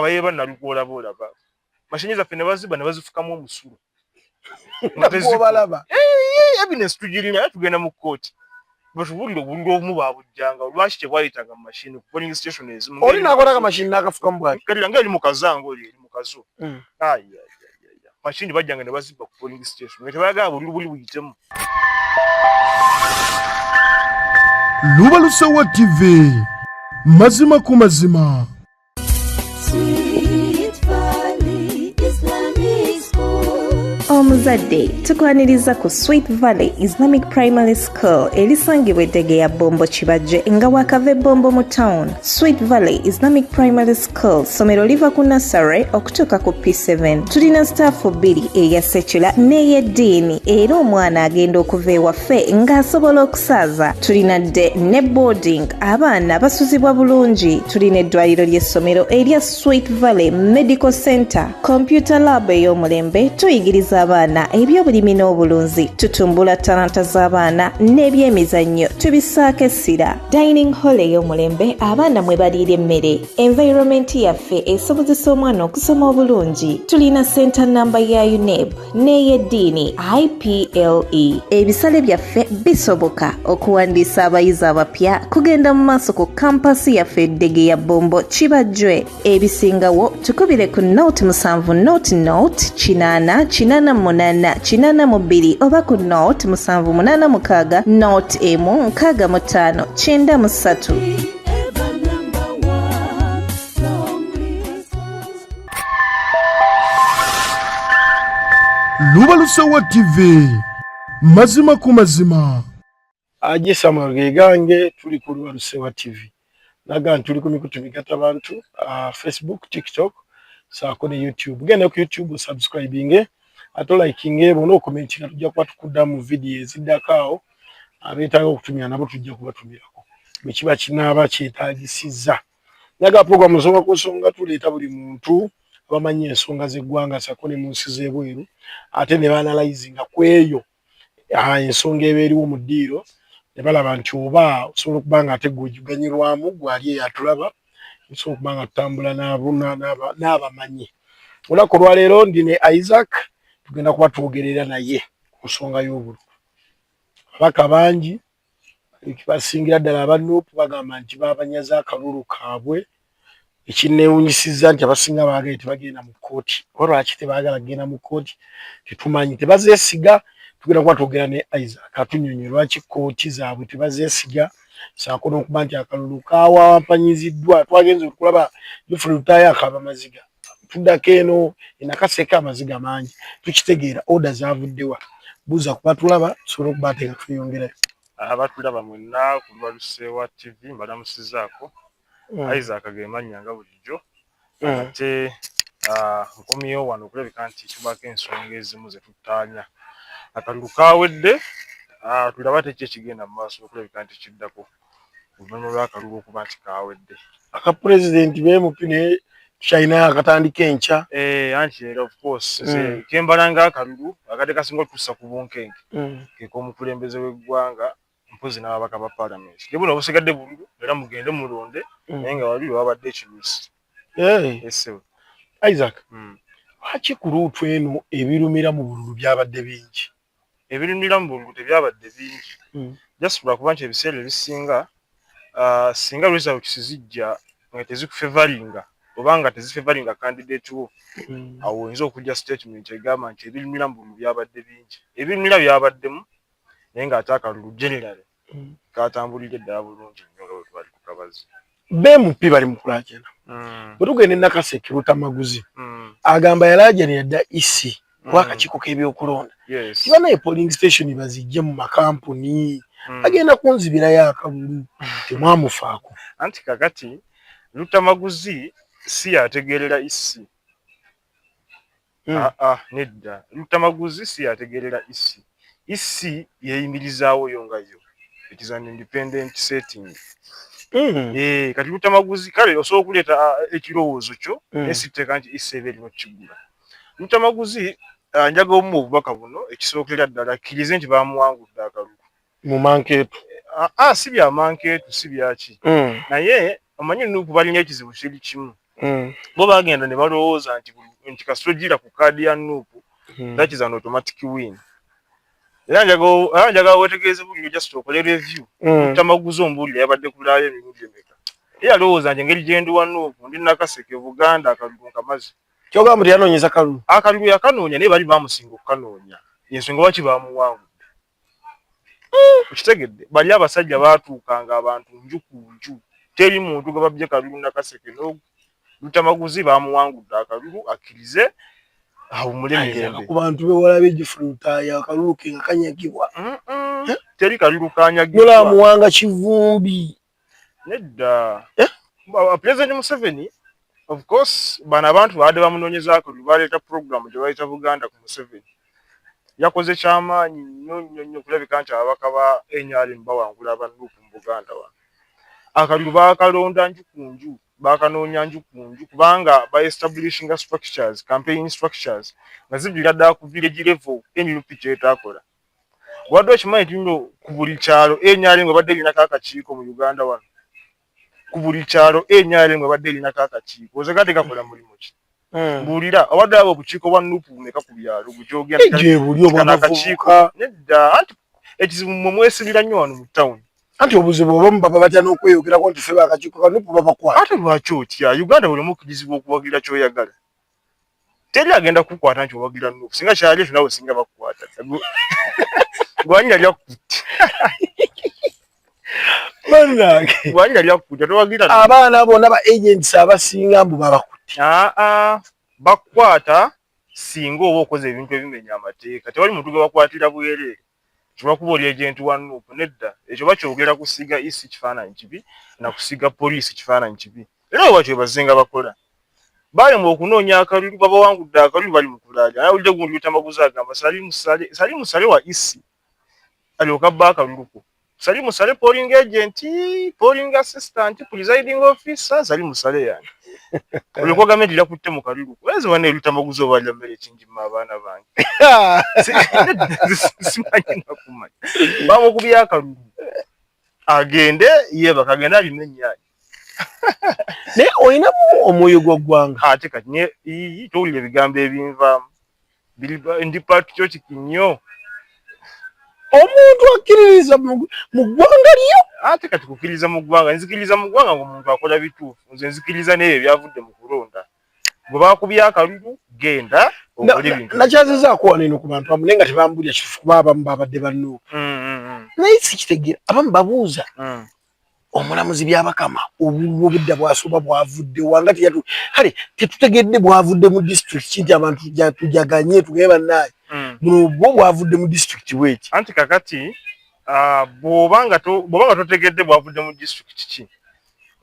abayeba nalukola bolaba mashini zaffe ne baziba ne bazifukamu omusulu balaba evidence tugirina tugenda mu court bashubulira obulungi obumu babujjanga lwaki tebwayitaga mu mashini polling station ezimu oli nakola mashini nakafukamu bwaki kalira ngeri mu kazango oli mu kazo mashini bajjanga ne baziba ku polling station tebayaga bulungi buli buyitemu. Lubalusewa TV mazima ku mazima. Omuzadde tukwaniriza ku Sweet Valley Islamic Primary School erisangibwa Eddegeya Bombo Kibajje nga wakava Bombo mu town. Sweet Valley Islamic Primary School somero liva ku nursery okutuuka ku P7. Tulina staffu 2 eya secular n'ey'eddiini era omwana agenda okuva ewaffe ng'asobola okusaaza. Tulina dde ne boarding abaana basuzibwa bulungi. Tulina eddwaliro ly'essomero erya Sweet Valley Medical Center, computer lab ey'omulembe, tuyigiriza abaana ebyobulimi n'obulunzi, tutumbula talanta z'abaana n'ebyemizannyo tubisaako essira. Dining hall ey'omulembe abaana mwe baliira emmere. Environment yaffe esobozesa omwana okusoma obulungi. Tulina center namba ya UNEB n'ey'eddiini IPLE. Ebisale byaffe bisoboka okuwandiisa abayizi abapya kugenda mu maaso ku kampasi yaffe Eddegeya Bombo Kibajje. Ebisingawo tukubire ku note 7 note 8882 oba ku note 786 note 16593. Lubalusewa TV mazima ku mazima. Aje Samuel Gegange tuli ku Lubalusewa TV. Naga tuli ku mikutu migata bantu Facebook, TikTok, saako ne YouTube. Genda ku YouTube subscribing ato liking bono commenting tujja kuba tukudda mu video eziddakaawo abeetaaga okutumya nabo tujja kubatumirako mekiba kinaaba kyetaagisiza. Naga program nsonga ku nsonga tuleeta buli muntu abamanyi ensonga z'eggwanga saako ne mu nsi z'ebweru ate ne baanalyzinga ku eyo ensonga ebeeriwo mu ddiiro ne balaba nti oba osobola okuba nga ate gw'ojuganyirwamu gwali eyatulaba osobola okuba nga tutambula n'abamanyi. Olunaku olwaleero ndi ne Isaac tugenda kuba twogerera naye ku nsonga y'obululu. Ababaka bangi basingira ddala abanuupu bagamba nti babanyaza akalulu kaabwe ekinneewunyisizza nti abasinga baagala tebagenda mu kkooti. Oba lwaki tebaagala kugenda mu kkooti tetumanyi, tebazeesiga. Tugenda kuba twogera ne Isaac atunnyonnyola lwaki kkooti zaabwe tebazeesiga saako n'okuba nti akalulu kaawampanyiziddwa. Twagenze okulaba Geoffrey Lutaaya akaaba maziga tuddako eno enakaseka amaziga mangi tukitegeera order zavuddewa. Buuza kuba tulaba tusobole okuba ate nga tweyongerayo. Abatulaba mwenna ku Lubalusewa TV mbalamusizaako. Isaac agemannya nga bulijjo ate nkomyewo wano okulabika nti tubako ensonga ezimu ze tutaanya. Akalulu kaawedde tulaba tekyo ekigenda mu maaso okulabika nti kiddako oluvannyuma lw'akalulu okuba nti kaawedde. Aka pulezidenti BMP ne China akatandika enkya anti of course kembalanga akalulu akade kasinga okutuusa ku bunkenke k'omukulembeze w'eggwanga mpozi n'ababaka ba parliament ne buno obusigadde bululu era mugende mulonde naye nga wali wabadde ekiruusi. Isaac lwaki ku luutu eno ebirumira mu bululu byabadde bingi? Ebirumira mu bululu tebyabadde bingi just lwakuba nti ebiseera ebisinga singa results zijja nga tezikufevaringa obanga tezifevaringa candidate wo awo oyinza okujja statement egamba nti ebirumira mu bululu byabadde bingi. Ebirumira byabaddemu naye ng'ate akalulu generally katambulidde ddala bulungi nnyo nga bwe twali ku kabazi. BMP bali mu kulaajana. Bwe tugenda e Nakaseke Lutamaguzi agamba yalaajanira dda isi w'akakiiko k'ebyokulonda tibanaye polling station bazijje mu makampuni agenda kunzibirayo akalulu temwamufaako. Anti kakati Lutamaguzi si yategeerera isi. Nedda Lutamaguzi si yategeerera isi. Isi yeeyimirizaawo yo nga yo. It is an independent setting. Kati Lutamaguzi kale osobola okuleeta ekirowoozo kyo nesiteeka nti isi eba erina okigula. Lutamaguzi njaga omu obubaka buno ekisookera ddala akkirize nti baamuwangudde akalulu mu mankeetu. Si bya mankeetu si byaki naye omanyi nuku balina ekizibu kiri kimu bo bagenda ne balowooza nti kasito gira ku kaadi ya Nuupu that is an automatic win. Era njagala wetegereze buli just okole review Tamaguzi ombulira yabadde kulaayo emirundi emeka ye alowooza nti engeri gye ndi wa Nuupu ndi Nakaseke Buganda akalulu nkamaze kyogamba nti yanoonyeza kalulu yakanoonya naye bali bamusinga okukanoonya yensonga lwaki bamuwangudde ukitegedde bali abasajja baatuukanga abantu nju ku nju teri muntu gwe babye kalulu Nakaseke Tamaguzi bamuwangudde akalulu akkirize awumule mirembe ku bantu be walabe Gifruta ya kalulu ke nga kanyagibwa teri kalulu kanyagibwa nola muwanga Kivumbi nedda President Museveni of course bana abantu baade bamunoonyeza akalulu baleeta program gye bayita Buganda ku Museveni yakoze kyamaanyi nnyo kulabika nti ababaka ba NRM bawangula aba Nuupu mu Buganda wano akalulu baakalonda nju ku nju bakanoonya nju ku nju kubanga ba establishing structures campaign structures nga zibira ddala ku village level NUP kyetaakola wadde okimanyi nti nno ku buli kyalo NRM nga badde linako akakiiko mu Uganda wano ku buli kyalo NRM nga badde linako akakiiko oze kate kakola mulimu ki mbuulira awadde abo obukiiko bwa Nuupu bumeka ku byalo bugyogenda buli obwakakiiko nedda anti ekizibu mwe mwesibira nnyo wano mu town anti obuzibu obamu baba batya n'okweyogerako nti ffe akakiiko ka Nuupu babakwata ate lwaki otya Uganda buli mukkirizibu okuwagira kyoyagala teri agenda kukwata nti owagira Nuupu singa kyali ekyo nawe singa bakukwata gwanyina lyakutte gwanyina lyakutte towagira abaana bonna ba agents abasinga mbu babakutte bakukwata singa oba okoze ebintu ebimenya amateeka tewali muntu gwe bakwatira bwereere kibakuba oli agent wa Nuupu nedda ekyo bakyogera kusiga isi kifaananyi kibi na kusiga poliisi kifaananyi kibi era we bakyo bazinga bakola balemwa okunoonya akalulu babawangudde akalulu bali mu kulaaja nawulidde gundi Tamaguzi agamba sali musale wa isi alyoka bba akaluluko sali musale polling agent polling assistant presiding officer sali musale yani olwo gavumenti yakutte mu kalulu wezi wane Tamaguzi obalya mmere kinjima abaana bange simanyi nakumanya bamukubya akalulu agende yeba kagenda alimenyayi naye olinamu omwoyo gw'eggwanga ate kati towulira ebigambo ebinvaamu ndi patriotic nnyo omuntu akkiririza mu ggwanga lyo ate kati kukkiriza mu ggwanga nzikiriza mu ggwanga ng'omuntu akola bituufu nze nzikiriza n'ebyo byavudde mu kulonda bwe bakubya akalulu genda okole ebintu nakyazizaako wano eno ku bantu abamu naye nga tebambulya kifufu kuba abamu babadde ba Nuupu naye sikitegeera abamu babuuza omulamuzi byabakama obudde bwasooba bwavudde wangati kale tetutegedde bwavudde mu disitulikiti nti abantu tujaganye tugaye bannaaye buno bwo bwavudde mu disitulikiti bweki anti kakati bw'obanga totegedde bwavudde mu disitulikiti ki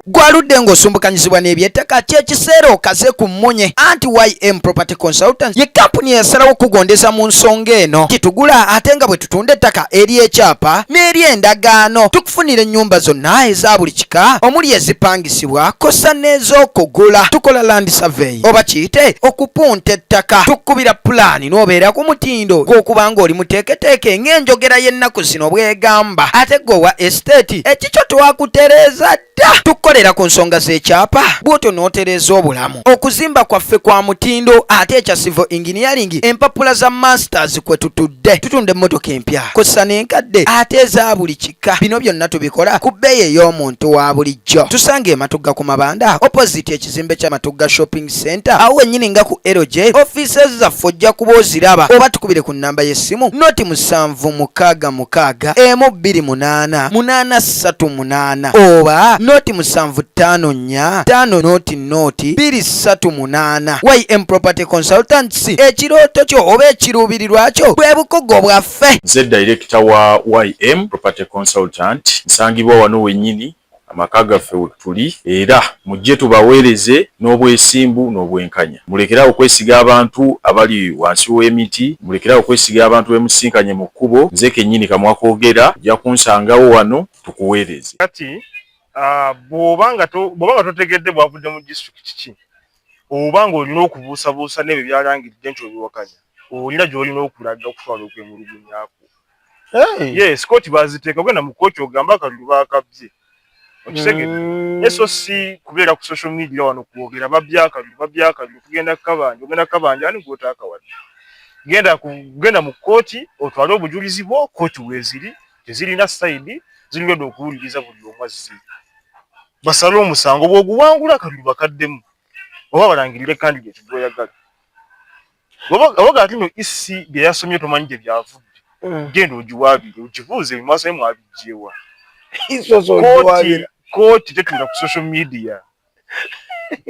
gwaludde ng'osumbukanyizibwa n'ebyettaka kyekiseera okaze ku mmunye anti YM Property Consultants ye kampuni yasalawo okugondeza mu nsonga eno kitugula ate nga bwe tutunda ettaka ery'ekyapa n'ery'endagaano tukufunira ennyumba zonna eza buli kika omuli ezipangisibwa kosa n'ez'okugula tukola land survey oba kiyite okupunta ettaka tukubira pulaani n'obeera ku mutindo gw'okuba ng'oli muteeketeeke ng'enjogera y'ennaku zino bw'egamba ate gwe wa estate ekikyo twakutereeza dda tukolera ku nsonga z'ekyapa bw'otyo n'otereeza obulamu okuzimba kwaffe kwa mutindo ate ekya civil engineering empapula za masters kwe tutunda emmotoka empya kosa n'enkadde ate eza buli kika bino byonna tubikola ku bbeeyi ey'omuntu wa bulijjo tusanga ematugga ku mabanda opposite ekizimbe kya Matugga shopping center awo wennyini nga ku LJ offices zaffe ojja kuba oziraba oba tukubire ku nnamba y'essimu noti 7628 oba noti 754 YM Property Consultants ekirooto kyo oba ekiruubirirwa kyo bwe bukogo bwaffe. Nze director wa YM Property Consultant nsangibwa wano wennyini amaka gaffe tuli era mujje tubaweereze n'obwesimbu n'obwenkanya. Mulekera okwesiga abantu abali wansi w'emiti, mulekera okwesiga abantu bemusinkanye mu kkubo. Nze kennyini kamwakoogera ja kunsangawo wano tukuweereze. Kati bw'obanga totegedde bwavudde mu disitulikiti ki obanga olina okubuusabuusa n'ebyo byalangidde nti obiwakanya olina gy'olina okulaga okutwala okwemulugunyaako. Yes, kooti baziteeka ogenda mu kooti ogamba akalulu baakabye okitegedde eso si kubeera ku social media wano kwogera babyakalu kugenda kabanja ani gwotaka wadde genda mu kooti otwale obujulizi bwo kooti weeziri tezirina side zirigenda okuwuliriza buli omwazzi basale omusango bw'oguwangula kalulu bakaddemu oba balangirire candidate gw'oyagala oba ati no isi bye yasomye tomanyi gye byavudde genda ogiwaabire ogibuuze mu maaso ye mwabijjeewa kooti tetunda ku social media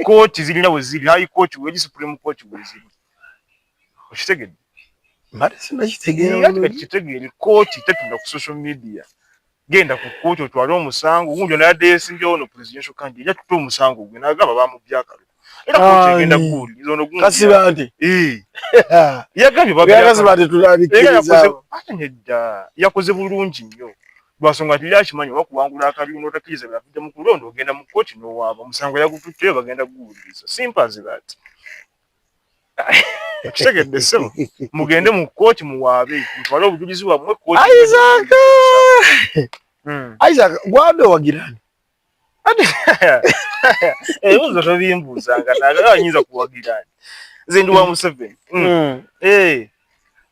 kooti zirina we ziri high court weri supreme court we ziri okitegedde kitegeere kooti tetunda ku social media genda ku kooti otwale omusango gundi onayadde yeesimbyewo no presidential candidate yatutte omusango gwe n'agamba bamubyakalu era kooti egenda kuwuliriza ono gundi kasiba nti yagambye kasiba nti tulabikiriza nedda yakoze bulungi nnyo lwasonga tiri akimanyi oba kuwangula akalulu n'otakkiriza byavudde mu kulonda ogenda mu kooti n'owaaba omusango yagututteyo bagenda kuguwuliriza simple as that okitegedde ssebo mugende mu kooti muwaabe mutwale obujulizi bwammwe kooti Isaac gwade owagirani ebibuuzo tobimbuuzanga naga ayinza kuwagirani nze ndi wa Museveni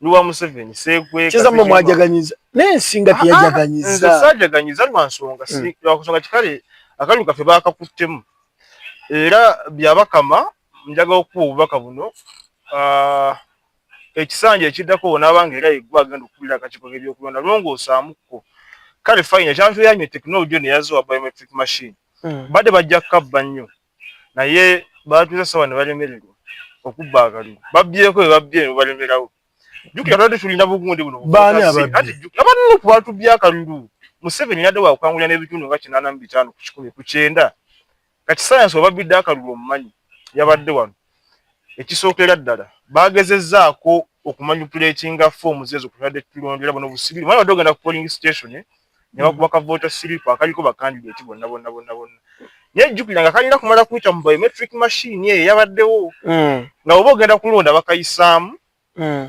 ndi wa Museveni seekweka kizamwe mwajaganyiza n'ensinga teyajaganyiza nze saajaganyiza lwansonga lwakusonga kikale akalu kaffe baakakuttemu era byabakama njagala okuwa obubaka buno ekisanja ekiddako onaabanga era yeggwe agenda okukulira akakiiko k'ebyokulonda longoosaamukko kale fine ekyantuyamye tekinologiyo neyazo wa biometric machine badde bajja kukabba nnyo naye baatuuza sawa ne balemererwa okubba akalulu babbyeko bwe babye ne balemerawo jjukira twali tulina bugundi buno abanuku baatubya akalulu Museveni yadde wakangulira n'ebitundu nga 85 ku 100 ku 9 kati sayansi obabbidde akalulu omumanyi yabadde wano ekisookera ddala bagezezzaako okumanipuletinga foomu ezo kutadde tulondera bono busibiri mwana wadde ogenda ku polling station ne bakuba ka voter slip akaliko bakandidate bonna naye jjukira nga kalina kumala kuyita mu biometric machine eyo yabaddewo nga oba ogenda kulonda bakayisaamu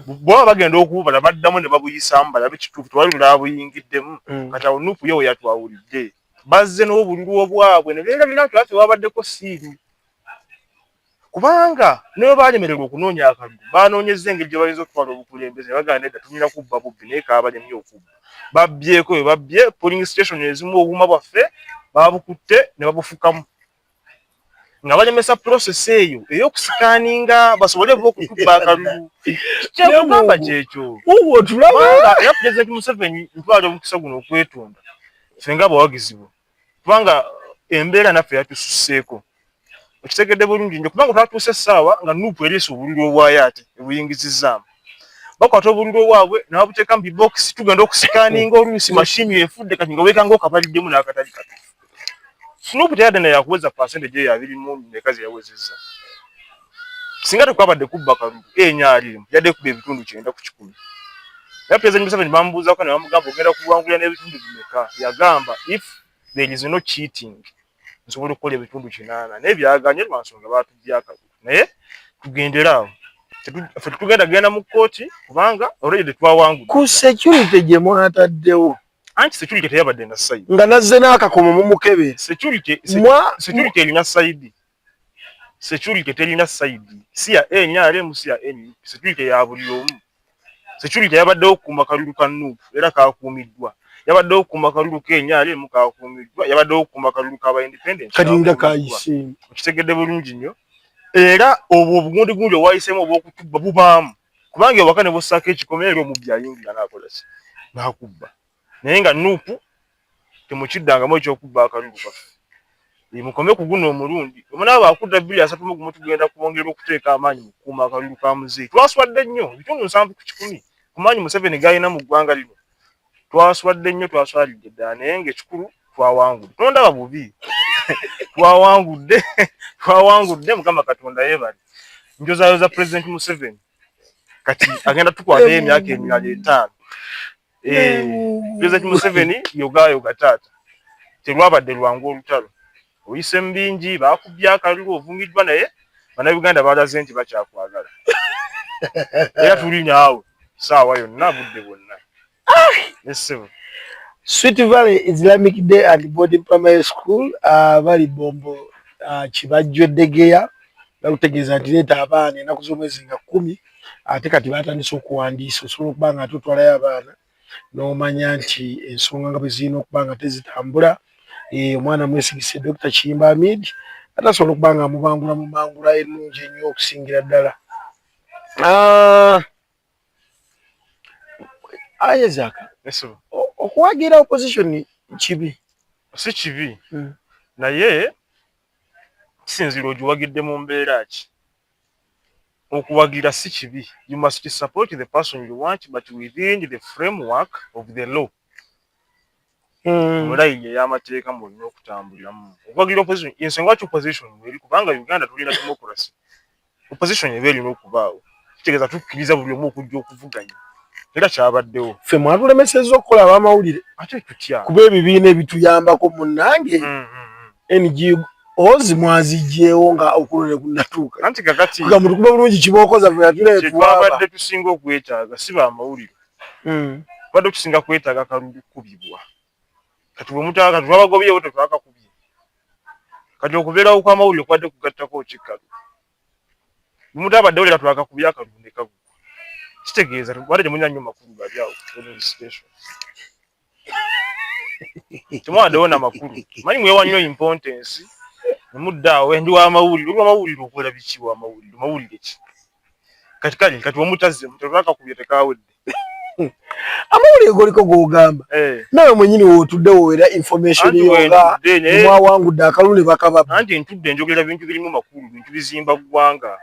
bwaba bagenda okububala baddamu ne babuyisaamu balabe kituufu tewali lulaba buyingiddemu kati awo nupu yewe yatwawulidde bazze n'obululu obwabwe ne beerabira nti ate wabaddeko siiri kubanga niwe baalemererwa okunoonya akalulu banoonyezza engeri gye bayinza okutwala obukulembeze ne bagamba nedda tulina kubba bubbi naye kaabalemye okubba babbyeko bwe babbye polling station ezimu obuuma bwaffe babukutte ne babufukamu nga balemesa process eyo ey'okusikaaninga basobole bo okutubba akalulu kyekugamba kyekyo era President Museveni ntwala omukisa guno okwetonda ffe nga abawagizi bo kubanga embeera naffe yatususseeko okitegedde bulungi nnyo kubanga twatuuse essaawa nga nuupu eriisa obululu obwayo ate ebuyingizizzaamu bakwata obululu obwabwe ne babuteeka mu bibokisi tugenda okusikaaninga oluusi mashini efudde kati nga weekanga okabaliddemu n'akatali katuufu Snoop teyadde naye yakuweza percentage eyo 20 ze yawezezza singa tekwabadde kubba kalulu enyaalimu yadde kuba ebitundu 9 ku 10 ya President Museveni bamubuuzaako ne bamugamba ogenda kuwangulira n'ebitundu bimeka yagamba if there is no cheating nsobola okukola ebitundu 8 naye byaganye lwansonga baatujja akalulu naye tugenderaawo ffe tetugenda genda mu kooti kubanga already twawangudde ku security gye mwataddewo anti security teyabadde na side nga nazze n'akakomo mumukebera security erina side security terina side si ya NRM si ya NUP security ya buli omu security yabaddewo okukuuma kalulu ka NUP era kaakuumiddwa yabaddewo okukuuma kalulu ka NRM kaakuumiddwa yabaddewo okukuuma kalulu k'aba independent kalinda kayise okitegedde bulungi nnyo era obwo obugundi obwayiseemu obw'okutubba bubaamu kubanga ewaka ne bussaako ekikomero omubbi ayingira n'akola ki n'akubba naye nga nuupu temukiddangamu ekyokubba akalulu kaffe mukome ku guno omulundi omunaaba akudda 231 tugenda kwongera okuteeka amaanyi mu kukuuma akalulu ka muzeeyi twaswadde nnyo ebitundu 7 ku 10 ku maanyi Museveni g'alina mu ggwanga lino twaswadde nnyo twaswalidde ddala naye ng'ekikulu twawangudde tondaba bubi twawangudde Mukama Katonda yeebale njozaayo za President Museveni kati agenda tukwata emyaka emirala 5 President Museveni yoga taata terwabadde lwangu olutalo oyise mu bingi baakubye akalulu ovungiddwa naye bannayuganda balaze nti bakyakwagala era tuli naawe saawa yonna budde bwonna essebo Sweet Valley Islamic Day and Boarding Primary School bali bombo Kibajjo Degeya bakutegeeza nti leeta abaana ennaku z'omwezi nga 10 ate kati batandise okuwandiisa osobola okuba nga tutwalayo abaana n'omanya nti ensonga nga bwe zirina okuba nga tezitambula. Omwana mwesigise Dr. Kiyimba Hamid atasobola okuba nga mubangula ennungi ennyo okusingira ddala. Isaac, okuwagira opposition kibi? Si kibi. Naye kisinzira ogiwagidde mu mbeera ki. Okuwagira si kibi. You must support the person you want, but within the framework of the law. Mulayi y'amateeka mulina okutambuliramu. Okuwagira opposition, ensonga lwaki opposition eri kubanga Uganda tulina democracy. Opposition eba erina okubaawo. Kitegeeza tukkiriza buli omu okujja okuvuganya. Era kyabaddewo. Ffe mwatulemesezza okukola ab'amawulire. Ate tutya. Kuba ebibiina ebituyambako munnange. NGOs mwaziggyewo nga okulonda kunnatuuka. Anti kakati. Kuga mutukuba bulungi kibookoza bwe yatuleetuwaba. Kyetwabadde tusinga okwetaaga si b'amawulire. Tubadde tusinga kwetaaga kalulu kubibwa. Kati bwe mutaaga twabagobyewo tetwakakubye. Kati okubeerawo kw'amawulire kwadde kugattako kikalu. Mutabadde olera twakakubya akalulu ne kagwa. Kitegeeza tubadde temulina nnyo makulu gali awo ku station. Temwaddewo n'amakulu. Manyi mwewa nnyo importance. Nemuddawo ndi w'amawulire. Oli w'amawulire okola biki w'amawulire? Mawulire ki? Kati wamutazze twakakubye tekaawedde. Amawulire goliko gogamba. Nawe mwennyini wootudde woowera information yonga mwawangudde akalulu ne bakababa. Anti ntudde njogera bintu birimu makulu, bintu bizimba ggwanga.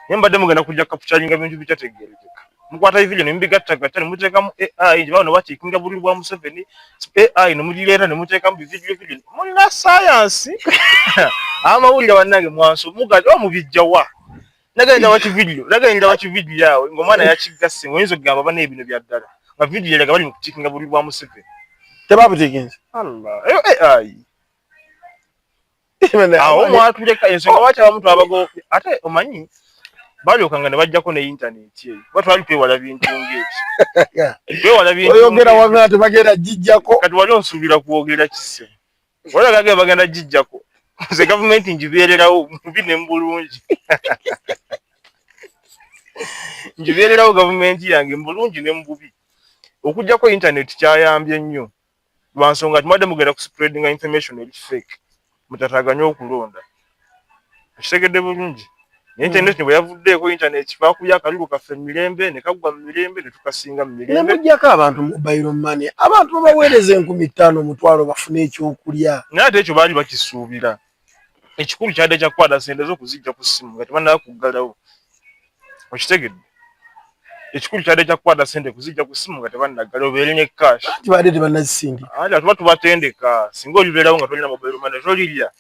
Mbadde mugenda kujja kapuchalinga bintu bitategeerekeka. Mukwata video ne mbigattagatta ne muteekamu AI gye bano bakiikinga buliri bwa Museveni. AI ne mugireeta ne muteekamu video. Mulina science. Amawulire bannange mwanso mugaddwa mubijja wa. Nagenda waki video yawe ng'omwana yakigasse ng'oyinza okugamba bana ebino bya ddala. Nga video yalaga bali mu kukiikinga buliri bwa Museveni. Tebabutikinze. Allah. AI. Awo mwatuleka ensonga lwaki abamuntu abago ate omanyi balyokanga ne bajjako ne internet eyo. Batwali twewala bintu ng'eki. Twewala bintu. Oyogera wanga tebagenda gijjako. Kati wali onsuubira kwogera kisse. Walaga bagenda gijjako. Ze gavumenti njibeererawo mubi ne mbulungi. Njibeererawo gavumenti yange mbulungi ne mbubi. Okujjako internet kyayambye nnyo. Lwa nsonga tumadde mugenda ku spreadinga information eri fake. Mutataganya okulonda. Kitegedde bulungi. Internet bwe yavuddeeko internet baakubya akalulu kaffe mirembe ne kagwa mirembe ne tukasinga mirembe. Ne mujjako abantu mobile money. Abantu babaweereza 50,000 mutwalo bafune ekyokulya. Naye ate ekyo baali bakisuubira. Ekikulu kyadde kyakwata sente z'okuzijja ku ssimu nga tebannaba kuggalawo. Okitegedde? Ekikulu kyadde kyakwata sente kuzijja ku ssimu nga tebannaggalawo beere ne cash. Anti baadde tebannazisindi. Ate tuba tubatendeka singa olibeerawo nga tolina mobile money tolirya.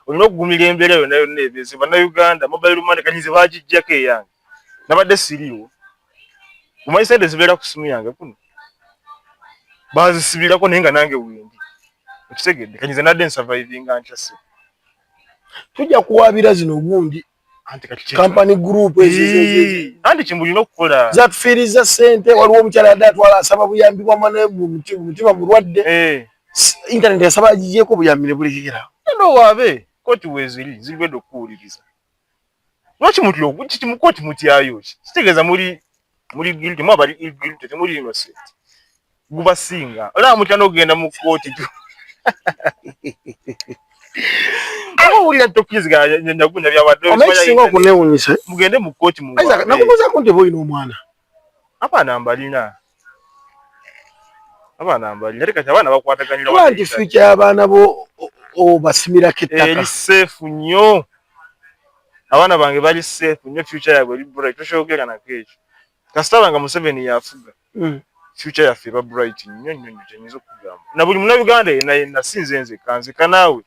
Olina okugumira embeera yonna yonna ebeeze bannayuganda mobile money kanyize baagijjako eyange. Nabadde siriiwo. Omanyi sente zibeera ku ssimu yange kuno. Baazisibirako naye nga nange wendi. Okitegedde kanyize nadde nsurvivinga nkyase. Tujja kuwaabira zino gundi. Company group ezizi. Anti kimbulina okukola. Zatufiiriza ssente waliwo omukyala yadde atwala asaba buyambi bwa mwana mutima mulwadde. Internet yasaba agigyeko buyambi ne bulikira. Eno waabe koti weeziri zirwedde okuwuliriza. Lwaki mutyo okukiti mu koti mutyayo ki? Kitegeeza muri guilty mu abali guilty temuli innocent. Gubasinga. Olaba mutya n'ogenda mu koti tu. Awulira tokiziga nyagunya byabadde. Omekisinga okunewunyisa. Mugende mu koti mu. Isaac nakubuuza ko nti boyina omwana. Abaana mbalina. Abaana mbalina. Leka abaana bakwataganira wa. Wanti future y'abaana bo obasimirako ettaka. Eri safe nnyo. Abaana bange bali safe nnyo future yabwe eri bright. Toshogera na keeki. Kasitaba nga Museveni yafuga. Future yaffe eba bright nnyo nnyo kyenyinza okugamba. Na buli munnayuganda yenna sinze nze kanzika naawe.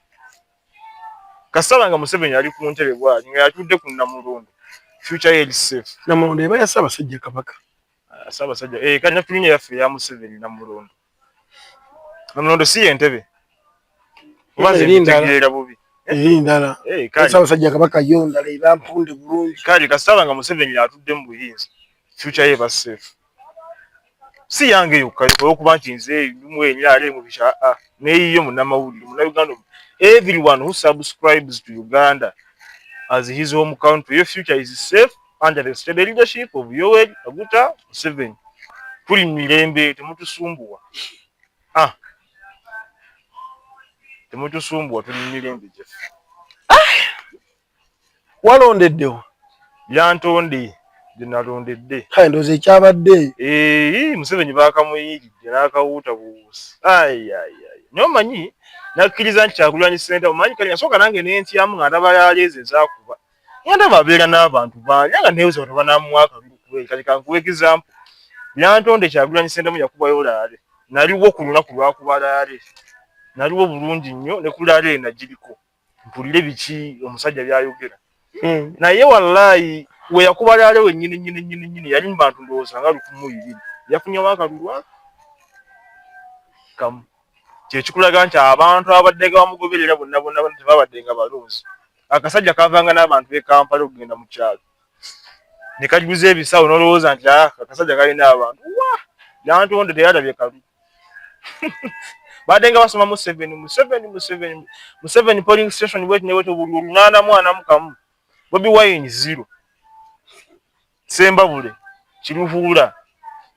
Kasitaba nga Museveni ali ku ntebe bw'ali nga yatudde ku Namulondo. Future ye eri safe. Namulondo eba ya Ssaabasajja Kabaka. Ssaabasajja kanya tulinye yaffe ya Museveni Namulondo. Namulondo si yentebe. Obazeera bubi. Ndala. Ssaabasajja Kabaka yo ndala era mpunde bulungi. Kale kasitaba nga Museveni atudde mu buyinza. Future ye eba safe. si yange yokka okuba nti nze mwenyale mu bisha neyiyo munamawulire muna Uganda. Everyone who subscribes to Uganda as his home country, your future is safe under the steady leadership of Yoweri Kaguta Museveni. Tuli mirembe temutusumbua. Temutusumbua tuli mirembe Jeff. Walondeddewo. Yantonde dinalondedde. Ndoze ekyabadde. Museveni bakamuyiridde n'akawuuta buusi. Nyomanyi nakkiriza nti Kyagulanyi Ssentamu omanyi kali nasooka nange n'entyamu nga ndaba yaleeze zaakuba. Ndaba abeera n'abantu bangi nga neewuza bwe banamuwaka lukubwe kali kankuwa example. Yantonde Kyagulanyi Ssentamu yakubayo laale. Naliwo ku lunaku lwakuba laale. Naliwo bulungi nnyo ne ku laale nagiriko. Mpulire biki omusajja byayogera. Naye wallahi we yakuba laale we nnyini yali mu bantu ndowooza nga 120. Yafunye wakalulwa kamu. Kyekikulaga nti abantu abaddenga bamugoberera bonna tebabaddenga baloozi. Akasajja kavanga n'abantu b'e Kampala okugenda mu kyalo. Ne kajuguza ebisawo n'olowooza nti akasajja kalina abantu. Yantonde teyalabye kalu. Baddenga basoma mu 7 polling station bweti neweto buli 84 Bobi Wine 0. Sembabule, Kirufuula,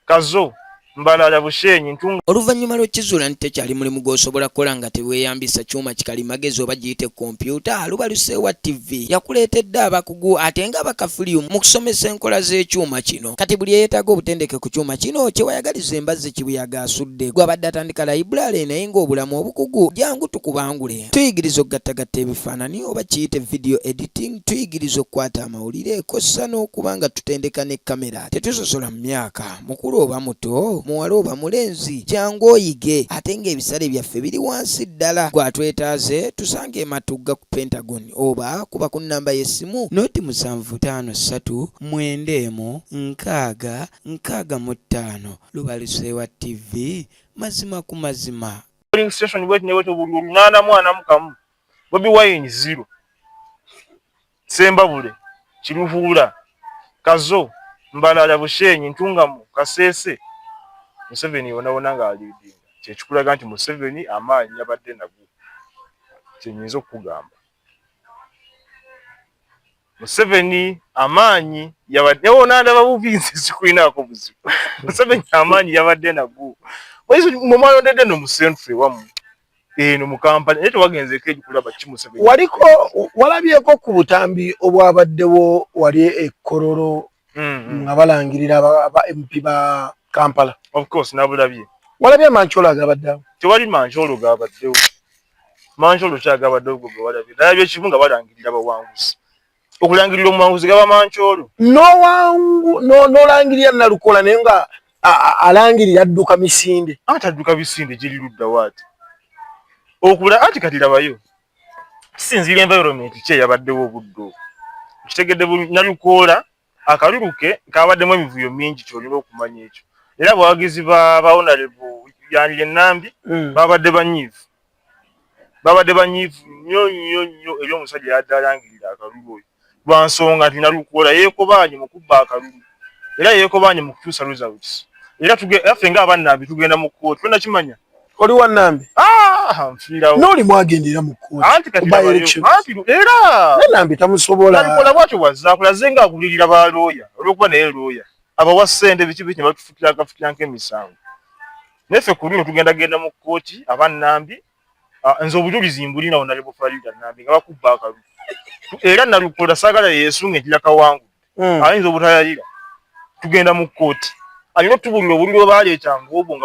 Kazo, Mbalala Bushenyi Ntunga. Oluvannyuma lw'ekizuula nti tekyali mulimu gw'osobola kukola nga teweeyambisa kyuma kikalimagezi oba giyite kompyuta, Lubaluseewa TV yakuleetedde abakugu ate nga bakafulyu mu kusomesa enkola z'ekyuma kino. Kati buli eyeetaaga obutendeke ku kyuma kino kyewayagaliza embazzi Kibuyaga asudde. Gw'abadde atandika library naye ng'obulamu obukugu jangu tukubangule. Tuyigiriza okugattagatta ebifaananyi oba kiyite video editing, tuyigiriza okukwata amawulire kossa n'okuba nga tutendeka ne kamera. Tetusosola mu myaka, mukulu oba muto, muwala oba mulenzi, jangu oyige ate ng'ebisale byaffe biri wansi ddala. Gwatwetaaze tusange Matugga ku Pentagon oba kuba ku nnamba y'essimu 0753 Lubaluseewa TV, mazima ku mazima. Polling station bweti neweto buli 84 Bobi Wine 0. Sembabule, Kirufuula, Kazo, Mbalala Bushenyi Ntungamu, Kasese. Museveni wona nga alidinga. Kyekikulaga nti Museveni amaanyi yabadde nago. Kyenyinza okugamba. Museveni amaanyi yabadde wona ndaba buvinzi sikwinaako buzibu. Museveni amaanyi yabadde nago. Waizo mumwalondedde no mu centre wamu. No mu Kampala naye tewagenzeeko egikulaba ki Museveni. Waliko walabyeko ku butambi obwabaddewo wali Kololo nga balangirira aba MP ba Kampala. Of course nabulabye. Walabye Mancholo agabaddewo. Tewali Mancholo gabaddewo. Mancholo kyagabaddewo gwe walabye. Nalabye ekibunga balangirira bawanguzi. Okulangirira omuwanguzi gaba Mancholo. N'olangirira Nalukola naye nga alangirira adduka misinde. Atadduka bisinde giri ludda waati. Okula ati kati labayo. Kisinzira environment kye yabaddewo obuddo. Kitegedde Nalukola akaluluke kabaddemu emivuyo mingi kyolina okumanya ekyo. Era abawagizi ba honorable Yanjye Nambi babadde banyiivu. Babadde banyiivu nnyo eri omusajja yaddalangirira akalulu oyo. Lwa nsonga nti Nalukola yeekobaanye mu kubba akalulu. Era yeekobaanye mu kukyusa results. Era ffe ng'abannambi tugenda mu kkooti. Tolina kimanya? Oli wa Nambi? Nfiirawo. N'oli mwagendera mu kkooti. Anti kati era Nambi tamusobola. Nalukola bw'atyo bw'azzakulaze ng'agulirira ba looya olw'okuba naye looya. Abawa ssente biki ne batufukira nk'emisango. Neffe ku luno tugendagenda mu kkooti abannambi nze obujulizi mbulina Honorable Farida Nambi nga bakubba akalulu. Era Nalukola saagala yeesunga ekira kawangu. Ayinza obutayalira. Tugenda mu kkooti. Alina otubulira obuliro baaleetanga obwo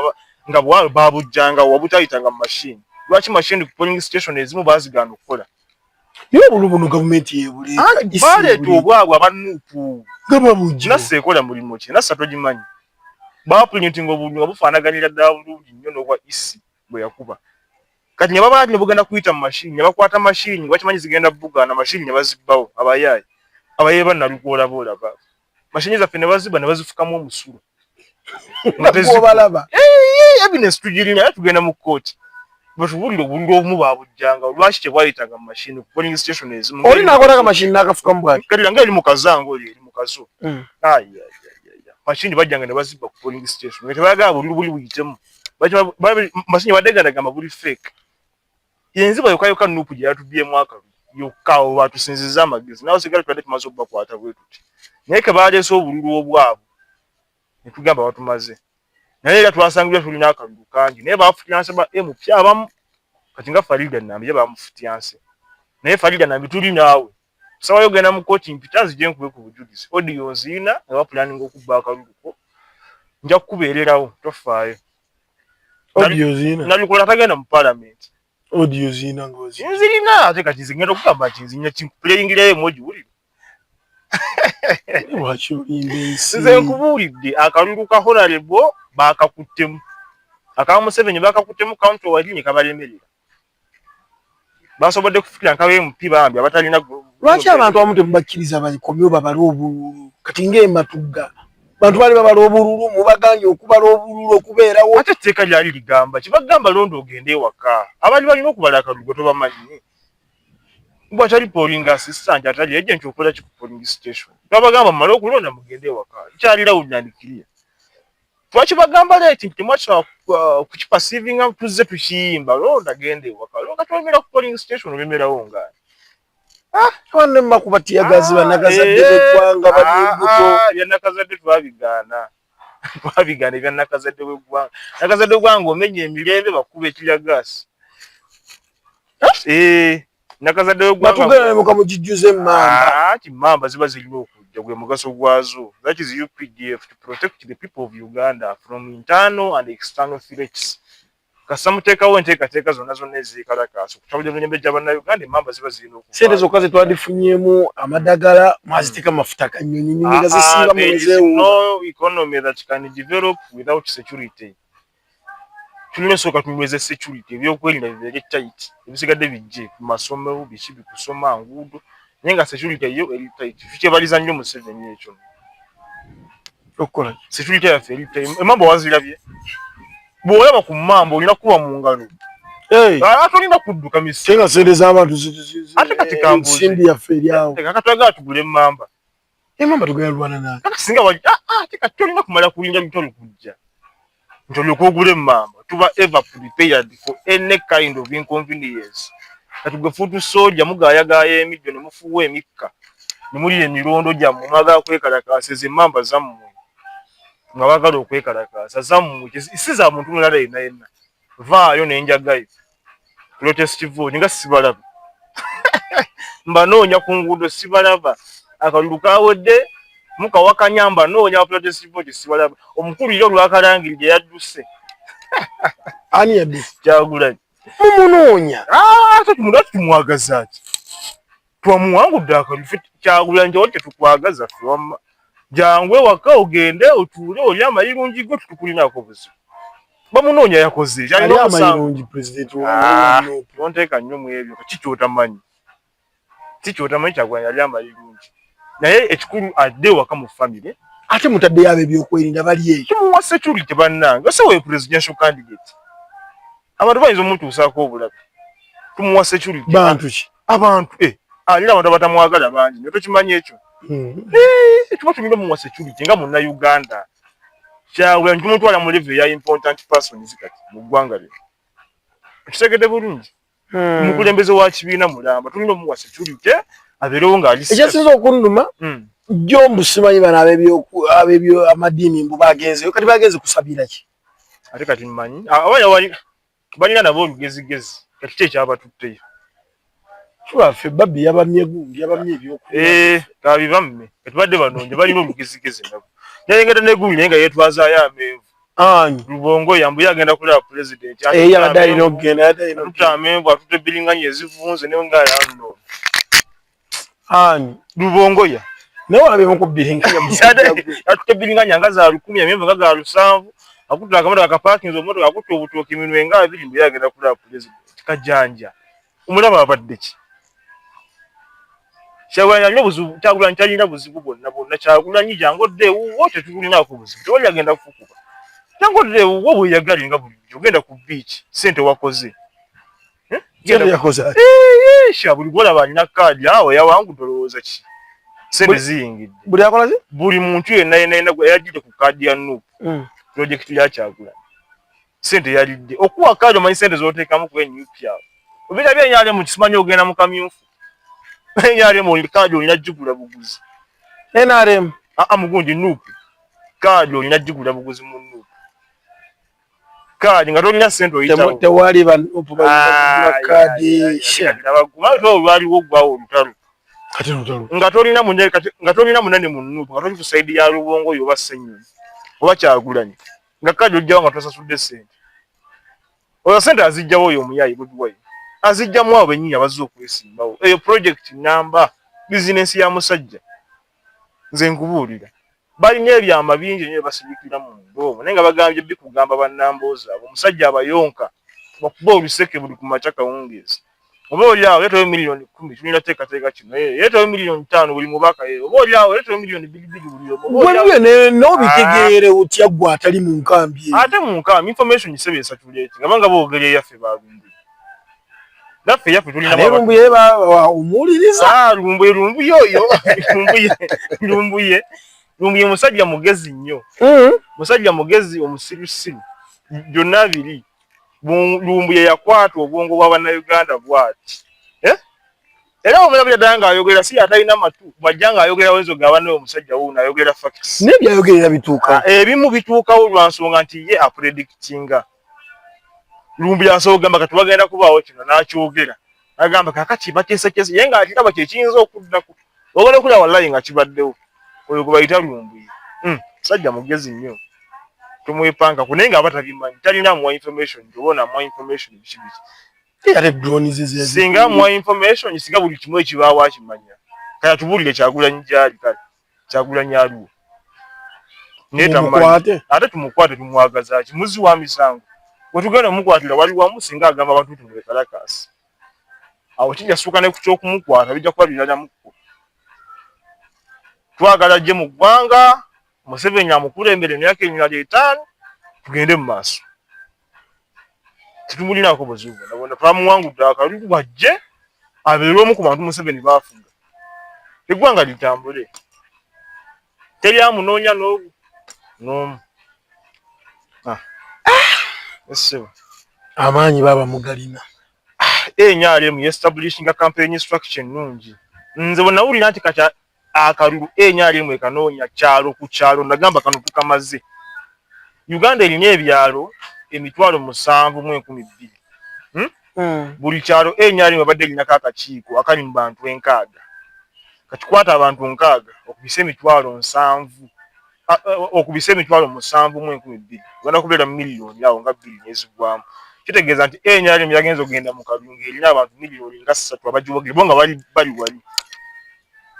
nga babujjanga wabutayitanga mu mashini. Lwaki mashini ku polling station ezimu bazigaana okukola? Yo buno gavumenti yebule. Baleeta obwabwe abanuupu. Gababujja. Nassa ekola mulimu ki? Nassa togimanyi. Baprinting obululu nga bufaanaganira ddala bulungi nnyo n'obwa isi bwe yakuba. Kati ne baba ne bugenda kuyita mu mashini, ne bakwata mashini, bakimanyi zigenda bugaana mashini ne bazibbawo abayaayi. Abaye Nalukola boolaba. Mashini zaffe ne bazibba ne bazifukamu omusulu. Balaba. Evidence tugirina tugenda mu kkooti. Batubulira obululu obumu babujjanga lwaki tebwayitanga mu mashini ku polling station ezimu. Oli nakola ka mashini n'akafukamu bwati. Kati nga eri mu kazango eri mu kazo. machine bajjanga ne bazibba ku polling station ngate baga buli buyitemu machine badega daga mabuli fake yenziba yokayoka nupu gye yatubye mwaka yokawo batusinziza amagezi nawo sigala twade tumaze okubakwata bwetuti naye ke baaleese obululu obwabo ne tugamba batumaze naye era twasangibwa tulina akalulu kangi naye bafutyanse ba MP abamu kati nga Farida Nambi ye bamufutyanse naye Farida Nambi tuli naawe sawa yogenda mu coaching pitazi je nkube ku bujulizi audio zina nga ba planning okubba akalulu nja kukubeererawo tofaayo audio zina nalikola tagenda mu parliament audio zina ngozi nzirina ate kati zingenda okugamba kinzinya kimplayingirayo emoji wuli wacho imbesi nze nkubulidde akalulu ka honorable bakakuttemu akamu 7 bakakuttemu county wali kabalemerera basobodde kufikira nkawe MP bambi abatalina lwaki abantu abamu temubakkiriza bakomyo babala obululu kati ng'ematugga bantu bali babala obululu mubaganye okubala obululu okubeerawo ate etteeka lyali ligamba kibagamba londo ogende ewaka abali balina okubala akalulu tobamanyi bwatali polling assistant atali agent okola ki ku polling station babagamba mmala okulonda mugende ewaka kyalira unyandikirira twakibagamba leti nti temwakisobola kukipasivinga tuzze tukiyimba londa gende ewaka longa twemera ku polling station obemerawo ngaani wanne makubatiagazi banakazadde b'eggwanga bali embuto byanakazadde twabigaana ebyanakazadde b'eggwanga nakazadde b'eggwanga omenya emirembe bakuba ekiragaasi nakazadde b'eggwanga batugenda mukamujijjuza emmamba mamba ziba zirina okujja gwe mugaso gwazo that is UPDF to protect the people of Uganda from internal and external threats kasamuteekawo enteekateeka zonna ezikalakaasa okutabula emirembe gy'Abannayuganda emmamba ziba zirina okuva sente zokka ze twadifunyemu amadagala mwaziteeka mafuta kanyonyi nyonyi nga zisiiba mu zeewuuba no economy that can develop without security tulina sooka tunyweza security ebyokwerinda bibeere tight ebisigadde bijje ku masomero biki bikusoma nguudo naye nga security yo eri tight tukyebaliza nnyo mu 7 ekyo okukola security yaffe eri tight emmamba wazirabye bw'olaba ku mmamba olina kuba mu ngalo atolina kudduka misi tenga sente z'abantu ate kati kambuzi ensimbi yaffe eryawo kakatwaga atugula emmamba emmamba tugalalwana naye singa wali ate kati tolina kumala kulinda mitolo kujja ntolyoka ogula emmamba tuba ever prepared for any kind of inconvenience kati gwe futu soja mugayagaya emiddo ne mufuwa emikka ne mulira emirondo gyammwe mwagala kwekalakaasa emmamba zammwe nga bagala okwekalakaasa zammwe si za muntu mulala yenna vaayo nenjagayo protest vote nga sibalaba mbanoonya ku nguudo sibalaba akalulu kawedde mukawakanya mbanoonya protest vote sibalaba omukulu iro lwakalangiri gye yadduse ani yadduse Kyagulanyi mumunoonya ate tumulwaki tumwagaza ati twamuwangudde akalulu Kyagulanyi nti wate tukwagaza ffe wamma jangwe waka ogende otuule oli amayirungi go tutukulinako buzibu bamunoonya yakoze ali amayirungi president wonteeka nnyo mu ebyo kikyotamanyi Kyagulanyi ali amayirungi naye ekikulu adde waka mu famire ate mutaddeyo abo ebyokwerinda bali eyo kimuwa security bannange ose we presidential candidate abantu bayinza omutuusaako obulabe tumuwa security bantu ki abantu alina abantu abatamwagala bangi naye tokimanyi ekyo tuba tulina omuwa security nga munnayuganda Kyagulanyi tumutwala mu level ya important persons kati mu ggwanga lino ekisegedde bulungi omukulembeze wa kibiina mulamba tulina omuwa security abeerewo ng'ali ekyasinza okunduma jjo mbusimanyi bano ab'ebyo amadiini mbu bagenzeyo kati bagenze kusabira ki ate kati mmanyi abaya balina nabo olugezigezi kati ki ekyabatutteyo tulaffe babbi yabamye gundi yabamye ebyokulya kabibamme katubadde banonye balina olugezigezi nabo yayengedde negundi naye nga yeetwazaayo amenvu Lubongo yambuye agenda kulaba president yabadde alina okugenda atutte amenvu atutte biringanya ezivunze naye nga yano Lubongo ya naye walabye ku biringanya atutte biringanya nga za 10 amenvu nga ga 7 akutte akamotoka akapakinze omotoka akutte obutooki eminwe nga 2 mbu yagenda kulaba president kajanja omulaba abadde ki Kyagulanyi alina obuzibu Kyagulanyi talina buzibu bwonna Kyagulanyi jangodde ewuwo tetulinaako buzibu tewali agenda kukuba jangodde ewuwo bweyagala nga bulijjo ogenda ku beach sente wakoze yakoze buli gwolaba alina kaadi awo yawangudde olowooza ki sente ziyingidde buli akola zi buli muntu yenna yajjidde ku kaadi ya Nuupu project ya Kyagulanyi sente yalidde okuwa kaadi omanyi sente z'oteekamu ku NUP awo obira byenyaale mu kisimanyi ogenda mu kamyufu byenyaale mu kaadi olina jjugula buguzi NRM mugundi Nuupu kaadi olina jjugula buguzi mu Nuupu kaadi nga tolina sente oyitawo tewali banupu kaadi olwaliwo ogwawo olutalo nga tolina munene mu Nuupu nga toli ku saidi ya Lubongo oyo oba Ssenyonyi oba Kyagulanyi nga kaadi ojjawo nga tosasudde sente oyo sente azijjawo oyo omuyayi Bobi azijjamu abo bennyini abazze okwesimbawo eyo project namba bizinensi ya musajja nze nkubuulira balina ebyama bingi nyo basibikira mu ndoomo naye nga bagambye bikugamba bannambooza abo omusajja abayonka bakuba oluseke buli ku makya kawungeezi oba oliawo leetayo miliyoni 10 tulina teekateeka kino leetayo miliyoni 5 buli mubaka oba oliawo leetayo miliyoni 2 buli omu n'obitegeere otya gwe atali mu nkambi ate mu nkambi information kisebeesa tuleeti nga banga boogera eyaffe balumbuye naffe eyaffe tulina lumbuye omuwuliriza lumbuye oyo lumbuye musajja mugezi nnyo musajja mugezi omusirusiru byonna abiri lumbuye yakwata obwongo bwa bannayuganda bwati era omulabira ddala ng'ayogera si atalina matu bwajja ng'ayogera wenzo gabanayo omusajja wuuno ayogera facts n'ebyayogerera bituuka ebimu bituukawo lwa nsonga nti ye apredictinga lumbuye asobola kugamba kati bagenda kubaawo kino n'akyogera agamba kakati bateesekyese ye ng'akiraba kyekiyinza okuddako ogala okulaba wallayi nga kibaddewo oyo gwe bayita lumbuye musajja mugezi nnyo tumwepangaku naye ng'aba tabimanyi talina amuwa information tobona amuwa information bikibiki singa amuwa information singa buli kimu ekibaawo akimanya kaya tubuulire Kyagulanyi gyali kale Kyagulanyi aliwo naye tamanyi ate tumukwate tumwagaza ki muzi wa misango wetugenda omukwatira wali wamu singa agamba abantu tumwe kalakasi awo kijja suuka ne ku ky'okumukwata bijja kuba biralamuko twagala gye mu ggwanga Museveni amukulembere emyaka 5 tugende mu maaso titumulinako buzibu nabona twamuwangudde akalulu bajje abeere omu ku bantu Museveni baafuga eggwanga litambule teri amunoonya n'omu amaanyi baba mugalina NRM establishing a campaign structure nnungi nze bwe nawulira nti kati akalulu NRM ekanoonya kyalo ku kyalo nagamba kano tukamaze Uganda erina ebyalo 7,1200 buli kyalo NRM abadde erinako akakiiko akali mu bantu 6 kati kwata abantu 6 okubisa 7,000 okubisa 7,1200 uganda kubeera miliyoni awo nga 2 nezigwamu kitegeeza nti NRM yagenza okugenda mu kalulu ng'erina abantu miliyoni nga 3 abagiwogere bo nga bali wali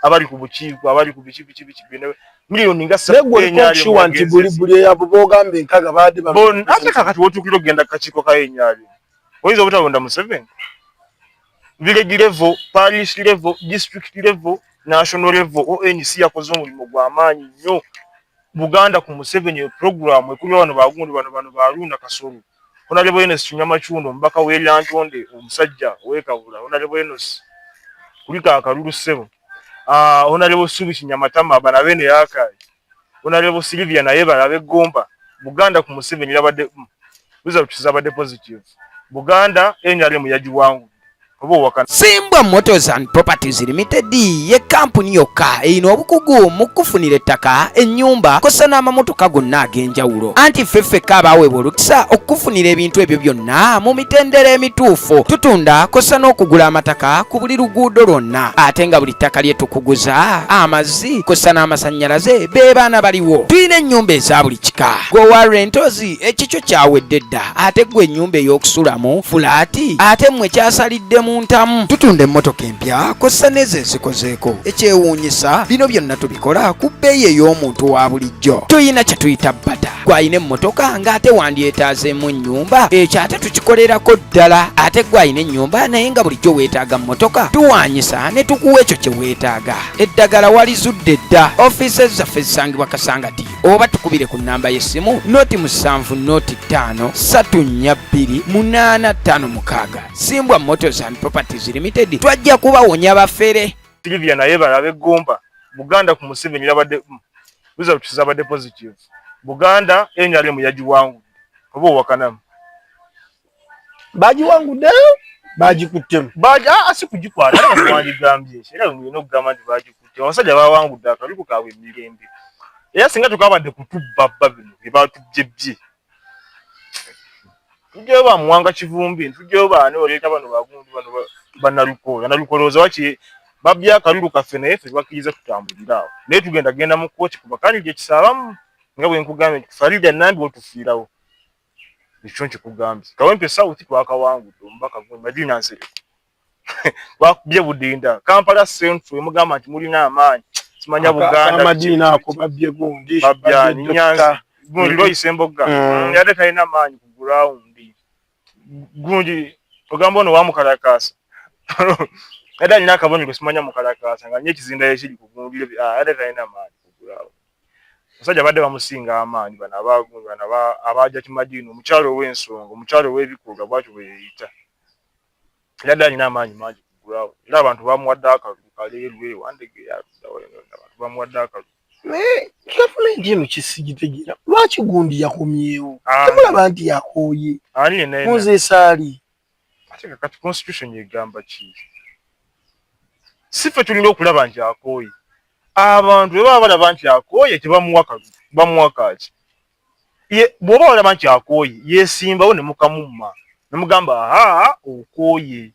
abali ku bukiiko abali ku biki miliyoni nga 3 nti buli abo bogambe nkaga baade ate kakati wotuukira okugenda kakiiko ka NRM oyinza obutalonda Museveni village level parish level district level national level ONC yakoze omulimu gw'amaanyi nnyo Buganda ku Museveni program ekuli wano bagundi bano balunda kasoro onalebo Enos Kinyama Chundo mbaka w'eri Antonde omusajja wekabula onalebo Enos kulika akalulu sebo onalebo Subi Kinyamatama banabene yakai onalebo Silvia naye balabe Gomba Buganda ku Museveni labadde result zabadde positive Buganda NRM yajiwangu Simbwa Motors and Properties Limited ye kampuni yokka eyina obukugu mu kufunira ettaka ennyumba kosa n'amamotoka gonna ag'enjawulo anti ffeffekka abaweebwa olukisa okufunira ebintu ebyo byonna mu mitendera emituufu tutunda kosa n'okugula amataka ku buli luguudo lwonna ate nga buli ttaka lye tukuguza amazzi kosa n'amasannyalaze be baana baliwo tulina ennyumba eza buli kika gwe wa rentals ekikyo kyawedde dda ate gwe ennyumba ey'okusulamu fulaati ate mmwe kyasaliddemu ntamu tutunda emmotoka empya kosa n'ezo ezikozeeko ekyewuunyisa bino byonna tubikola ku bbeeyi ey'omuntu wa bulijjo tuyina kye tuyita bata gw'ayina emmotoka ng'ate wandyetaazeemu ennyumba ekyo ate tukikolerako ddala ate gw'ayina ennyumba naye nga bulijjo weetaaga mmotoka tuwaanyisa ne tukuwa ekyo kye weetaaga eddagala walizudde dda ofiisi zaffe zisangibwa Kasangati oba tukubire ku nnamba y'essimu noti 7 noti 5 342 856 Simbwa Motors and Properties Limited twajja kubawonya bafere Silvia naye balabe Gomba Buganda ku Museveni yabadde result zabadde positive. Buganda NRM yagiwangu oba wakanamu bagiwangudde bagikuttemu asi kugikwata era nga twagigambye era ngino okugamba nti bagikutte abasajja bawangudde akaluku kaabwe emirembe era singa tukabadde kutubba bino bye batujjebbye tujjeyo bamuwanga kivumbi tujjeyo baani oleeta bano bagundi bano bannalukoloza waki babya akalulu kaffe naye ffe twakkiriza tutambulira awo naye tugenda genda mu kkooti kuba kandi gye kisaabamu nga bwe nkugambye nti Farida Nambi otufiirawo ekyo nkikugambye Kawempe South twakawangudde omubaka gwe Madina Nsere twakubye Budinda Kampala Central emugamba nti mulina amaanyi simanya Buganda Madina ako babye gundi babya Nyanza gundi Loyise Mbogga yade talina amaanyi ku ground gundi ogamba ono wamukalakasa Ada nina kabonero simanya mukalakasa nga nye kizinda ekiri ku gundi yade talina amaanyi ku ground Musajja badde bamusinga amaanyi bana abagundu bana abaja kimadino omukyalo w'ensonga omukyalo w'ebikolwa bwatyo bwe yeyita yadde alina amaanyi mangi kugulawo era abantu bamuwadde akalulu kaleerwe wandege abantu bamuwadde akalulu gavumenti eno kisigitegeera lwaki gundi yakomyewo temulaba nti yakooye muze esaali ate kakati constitution yegamba ki si ffe tulina okulaba nti akooye abantu bwe baba balaba nti akooye tebamuwa kalulu bamuwa kaaki bw'oba balaba nti akooye yeesimbawo ne mukamumma ne mugamba okooye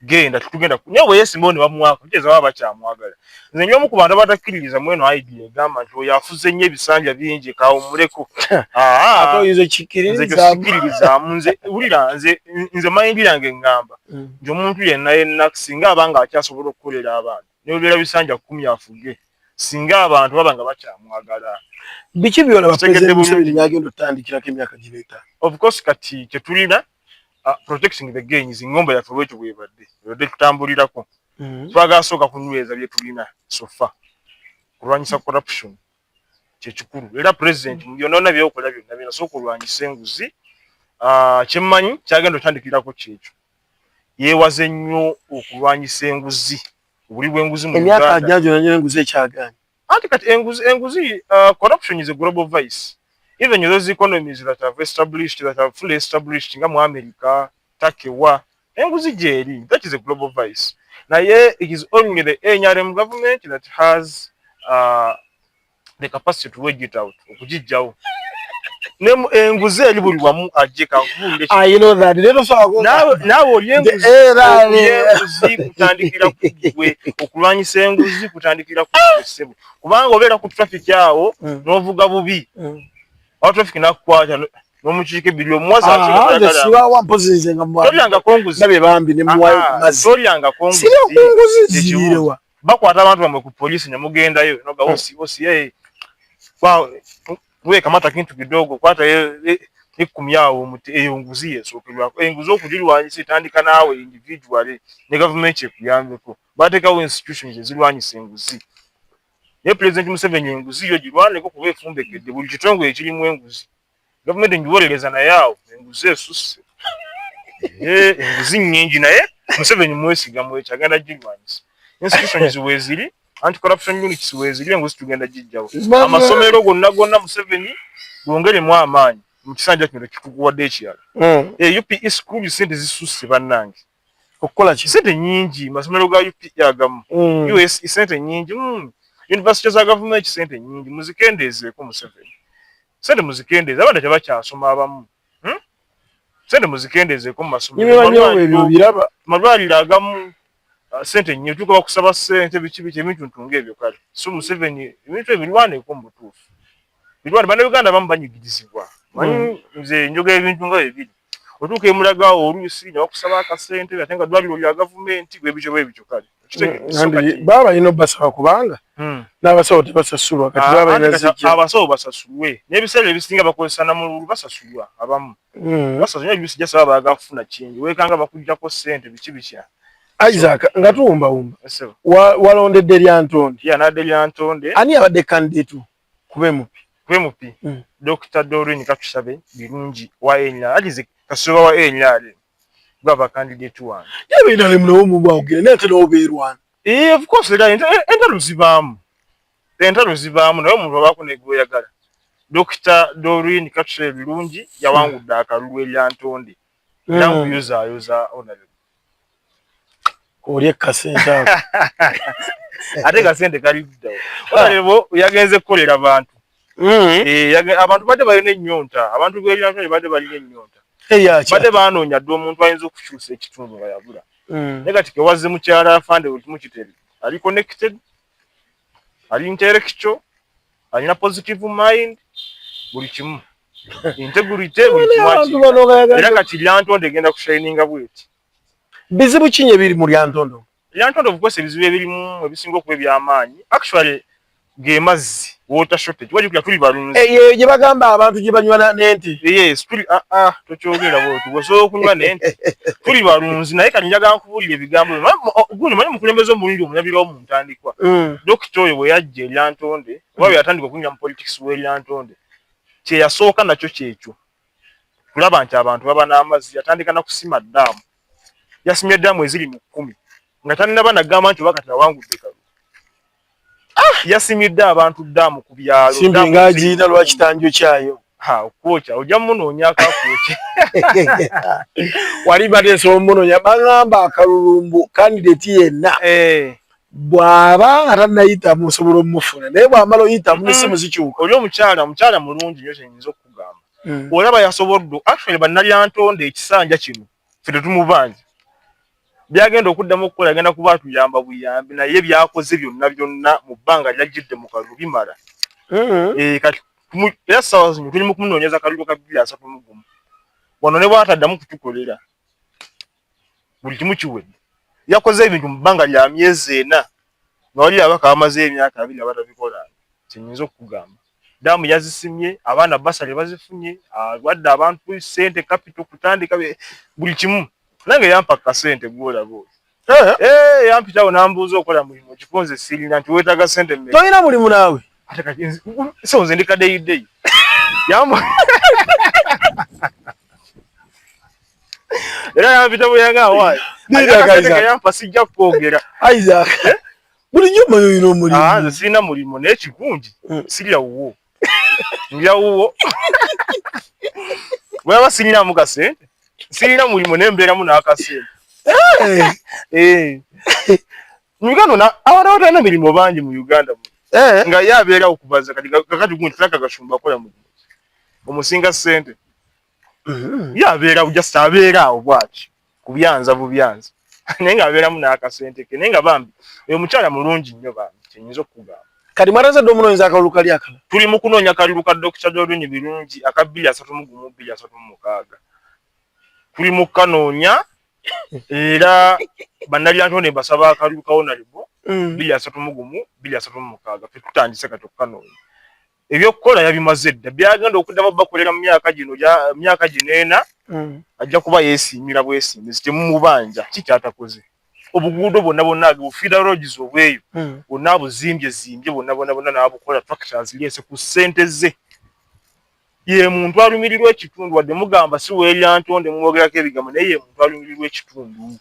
genda tutugenda naye bwe yeesimbawo ne bamuwako kitegeeza baba bakyamwagala nze nyo omu ku bantu abatakkiririza mweno idea egamba nti oyo afuze nnyo ebisanja bingi kawumuleko akoyizo kikkiririzaamu nze wulira nze mayindi yange eŋŋamba nti omuntu yenna singa abanga akyasobola okukolera abantu n'obeera bisanja 10 afuge singa abantu baba nga bakyamwagala biki byolaba President Museveni agenda otandikirako emyaka gireeta of course kati kyetulina protecting the gains ngomba yaffe bwekyo bwebadde tutambulirako twagala sooka kunyweza bye tulina sofa kulwanyisa corruption kyekikulu era president mbyonona byokola byonna bino sooka olwanyisa enguzi kyemmanyi kyagenda otandikirako kyekyo yeewaze nnyo okulwanyisa enguzi obuli bw'enguzi mu Uganda emyaka ajajo nanyo enguzi ekyagaanye anti kati enguzi corruption is a global vice even those economies that have established that have fully established nga mu America takewa enguzi jeri that is a global vice naye it is only the NRM government that has the capacity to wage it out okujijjawo nemu enguzi eri buli wamu ajeka vunde you know that little song nawe olyenguzi kutandikira kugwe okulwanyisa enguzi kutandikira kugwe kubanga obeera ku traffic yawo n'ovuga bubi traffic nakukwata n'omukiike biri omwaza akiri siwa wampozize nga mwa tolyanga konguzi nabe bambi ne muwayo kumazi tolyanga konguzi zirewa bakwata abantu bamwe ku polisi ne mugendayo noga osi we kamata kintu kidogo kwata ekumi yawo muti eyo nguzi yesokerwako enguzi okugirwanyisa etandika naawe individually ne government ekuyambeko batekawo institutions ezirwanyisa enguzi ye President Museveni enguzi yo girwaneko kuba efumbekedde buli kitongole ekirimu enguzi government ngiwolereza naye awo enguzi esusse enguzi nnyingi naye Museveni mwesigamu ekyagenda girwanyisa institutions weziri anti-corruption units weziri enguzi tugenda gijjawo amasomero gonna Museveni gwongeremu amaanyi mu kisanja kino kikukuwadde ekirala UPE school sente zisusse bannange okukola ki sente nnyingi masomero ga UPE agamu US sente nnyingi university za government sente nnyingi muzikendeezeeko Museveni sente muzikendeeze abadde tebakyasoma abamu sente muzikendeezeeko mu masomero biraba malwaliro agamu sente nnyo tuko bakusaba sente biki ebintu ntunga ebyo kale so Museveni ebintu ebirwaneko mu butuufu birwane bana Uganda bamu banyigirizibwa manyi nze njoga ebintu nga ebiri otuuka emulaga oluusi ne bakusaba akasente ate nga dwaliro lya gavumenti bwebityo kale baba ino basaba kubanga n'abasawo tebasasulwa kati baba inazijja abasawo basasulwe n'ebiseera ebisinga bakozesa namululu basasulwa abamu basasulwa ebisi jasaba baga kufuna kingi wekanga bakujjako sente biki Isaac nga tuwumba walondedde Lyantonde nadde Lyantonde ani abadde candidate kube mupi Dr. Doreen Katusabe birungi wa Enya alize kasoba wa Enya baba candidate wange yabina lemno mu bawugire nete no oberwana of course era entaluzibamu entalo zibaamu naye omuntu abaako negweyagala. Dr. Doreen Katre Birungi yawangudde akalulu eryantonde era nkuyozaayoza onalyo olye kasente ako ate kasente kali ddawo olebo yagenze kukolera abantu abantu badde balina ennyonta abantu b'eryantonde badde balina ennyonta badde baanoonya dde omuntu ayinza okukyusa ekitundu nga yabula naye kati kewazze mukyala afande buli kimu kiteri ali connected ali intellectual alina positive mind buli kimu integrity buli kimu era kati lyantonde egenda kushininga bweti bizibu kinye biri mu lyantondo lyantonde obukose bizibu ebirimu ebisinga okuba eby'amaanyi actually gemazzi water shortage wajukira tuli balunzi ye bagamba abantu gye banywa n'ente yes tuli tokyogera bwoti gwosobola okunywa n'ente tuli balunzi naye kati njaga nkubulira ebigambo gundi manyi mukulembeze omulungi omunyabirawo mu ntandikwa dokita oyo bwe yajja eryantonde oba bwe yatandika okunywa mu politics w'eryantonde kye yasooka nakyo kyekyo kulaba nti abantu baba n'amazzi yatandika na kusima ddaamu yasimye ddaamu eziri mu 10 nga tanina banagamba nti oba kati awangudde kalu yasimidde abantu ddaamu ku byalo simbi ng'agiina lwakitanjo kyayo okwoca ojja munoonya akakwokye wali bateesa omunoonya bagamba akalulumbu kandidate yenna bw'aba atannayitamu osobola omufuna naye bw'amala oyitamu n'essimu zikyuka oli omukyala mulungi nnyo kyenyinza okukugamba olaba yasobodde actually bannalyantonde ekisanja kino ffe tetumubanja byagenda okuddamu okukola agenda kuba atuyamba buyambi naye byakoze byonna mu bbanga lyajjidde mu kalulu bimala kati era ssaawa zino tuli mu kumunoonyeza kalulu ka 231 wano ne bwataddamu kutukolera buli kimu kiwedde yakoze ebintu mu bbanga lya myezi 4 nga wali abaka bamaze emyaka 2 abatabikola kyenyinza okukugamba daamu yazisimye abaana basale bazifunye wadde abantu sente capital kutandika buli kimu nange yampa kasente gwolabo yampitawo nambuuza okola mulimu kikonze sirina nti weetaaga sente mmeka toyina mulimu naawe ate kati so nze ndi kadeyideyi era yampita buyanga awaayi yampa sijja kwogera Isaac bulijjo manyi oyina omulimu nze sirina mulimu naye kikungi sirya wuwo ndya wuwo bwaba sirinamu kasente sirina mulimu nembeeramu n'akasente mu Uganda abantu abatalina mirimu bangi mu Uganda nga ye abeera okubaza kakati gundi tulaka gashumba akola mulimu omusinga ssente ye abeera just abeera awo bwaki kubyanza bubyanza naye nga abeeramu n'akasente ke naye nga bambi oyo mukyala mulungi nnyo bambi kyenyinza okukugamba kati mwarazadde omunoonyeza akalulu kali akala tuli mu kunoonya kalulu ka Dr. Doreen Birungi aka 231 236 tuli mu kanoonya era bannalyantonde basaba akalulu ka honorable 231 236 tutandise kati okukanoonya ebyokukola yabimaze dda byagenda okuddamu bakolera mu myaka gino ena ajja kuba yeesiimira bwesimbizi temumubanja kikyatakoze obuguudo bonna bufiira roads obweyo bonna buzimbye bonna n'abukola tractors lyese ku ssente ze ye muntu alumirirwa ekitundu wadde mugamba si weeryantonde mwogerako ebigambo naye ye muntu alumirirwa ekitundu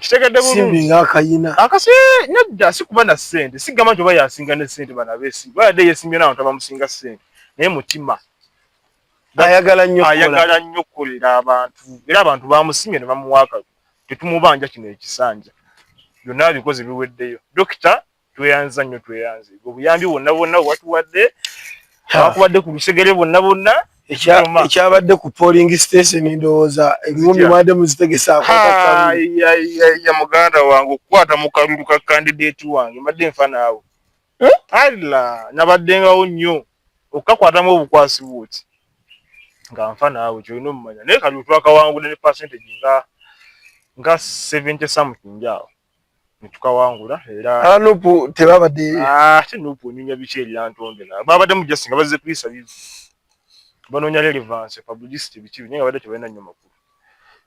kitegedde bulungi simbi ng'akayina akase nedda sikuba na ssente sigamba nti oba yasinga ne ssente bana beesimba bayadde yeesimbye n'abantu abamusinga ssente naye mutima ayagala nnyo okukolera abantu era abantu bamusimye ne bamuwaaka tetumubanja kino ekisanja byonna bikoze biweddeyo dokita tweyanza nnyo tweyanze obuyambi bwonna watuwadde abakuwadde ku lusegere bonna ekyabadde ku polling station ndowooza engumi mwadde muzitegesaako ya muganda wange okukwata mu kalulu ka candidate wange mbadde nfa naawe alla nabaddengawo nnyo okakwatamu obukwasi bwoti nga nfa naawe kyolina omumanya naye kalulu twakawangula ne percentage nga 70 something awo netukawangula era anupu tebabadde nupu onyunya biki eryantonde na babadde mujasi nga bazze kwisa bivu banoonya relevance publicity biki naye nga badde tebalina nnyo makulu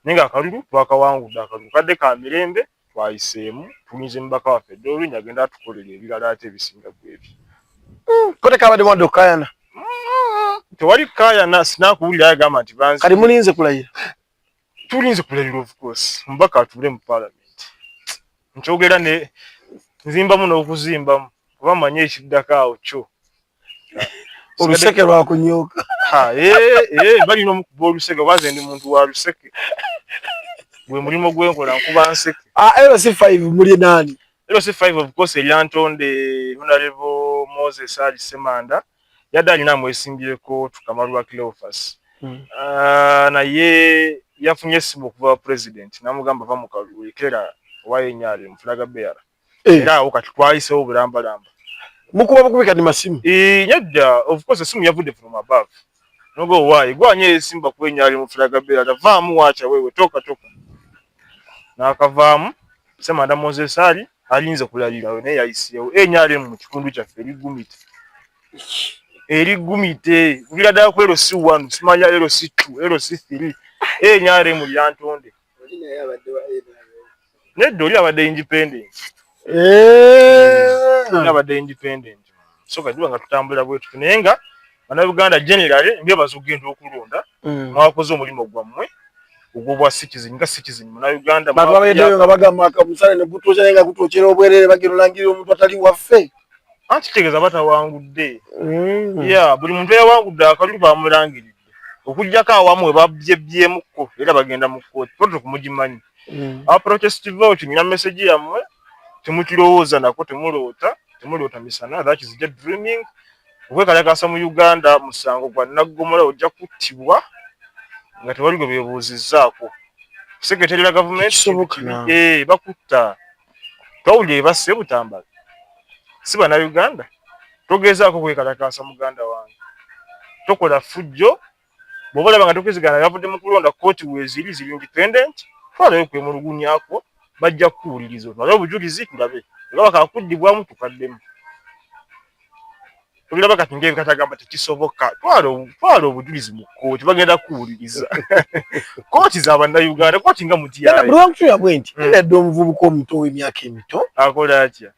naye nga akalulu twakawangudde akalulu kadde ka mirembe twayiseemu tuyinza emubaka waffe Doreen agenda atukolera ebirala ate ebisinga bwebyo kote kabadde mwadde okukayana tewali kukayana sinakuwulira agamba nti banzi kati mulinze kulayira tulinze kulayira of course mubaka atuule mu parliament nkyogera ne nzimbamu n'okuzimbamu kuba manye ekiddako awo kyo oluseke lwakunyoka bali n'omukuba oluseke obaze ndi muntu wa luseke gwe mulimo gwenkola nkuba nseke LC5 muli nani LC5 of course Elyantonde Honorable Moses Ali Semanda yadde alina amwesimbyeko Tukamalu Cleophas naye yafunye essimu okuva president namugamba va mu kalulekera wayenyale mufulaga beara era awo kati twayisewo bulambalamba mukuba bukubika ni masimu nyadda of course essimu yavudde from above nogo wayi gwanye esimba kwenyale mufulaga beara vaamu wacha wewe toka nakavaamu Semanda Moses Ali alinze kulalira naye yayisiyewo enyale mu kikundu kyaffe erigumite ngira ddala ku LC1 simanya LC2 LC3 enyale mu Lyantonde nedda oli abadde independent so kadiwa nga tutambula bwetu naye nga Bannayuganda generally mbebaza okugenda okulonda mwakoze omulimo gwammwe ogwo bwa citizen nga citizen Bannayuganda babayedeyo nga bagamba akamusale ne butoja nga kutochera obwerere bagirulangirira omuntu atali waffe anti tegeza batawangudde buli muntu yawangudde akalulu bamulangiridde okujjako awamu babyebyemuko era bagenda mu kkooti poto kumugimanyi protest vote nina message yammwe temukirowooza nako temulota misana that is just dreaming okwekalakasa mu Uganda musango gwa Naggomola ojja kuttibwa nga tewali gwe beebuuzizzaako secretary wa government bakutta twawulire basse Butambala si Bannayuganda togezaako kwekalakasa muganda wange tokola fujjo bw'oba olaba nga tokezigana yavudde mu kulonda kooti weeziri ziri independent twalayo kwemulugunyako bajja kukuwuliriza otwale obujulizi tulabe era bakakuddibwamu tukaddemu tugiraba kati ng'ebikatagamba tekisoboka twala obujulizi mu kooti bagenda kukuwuliriza kooti za Bannayuganda kooti nga mutyaye buli wankutula bwe nti nedda omuvubuka omuto w'emyaka emito akola atya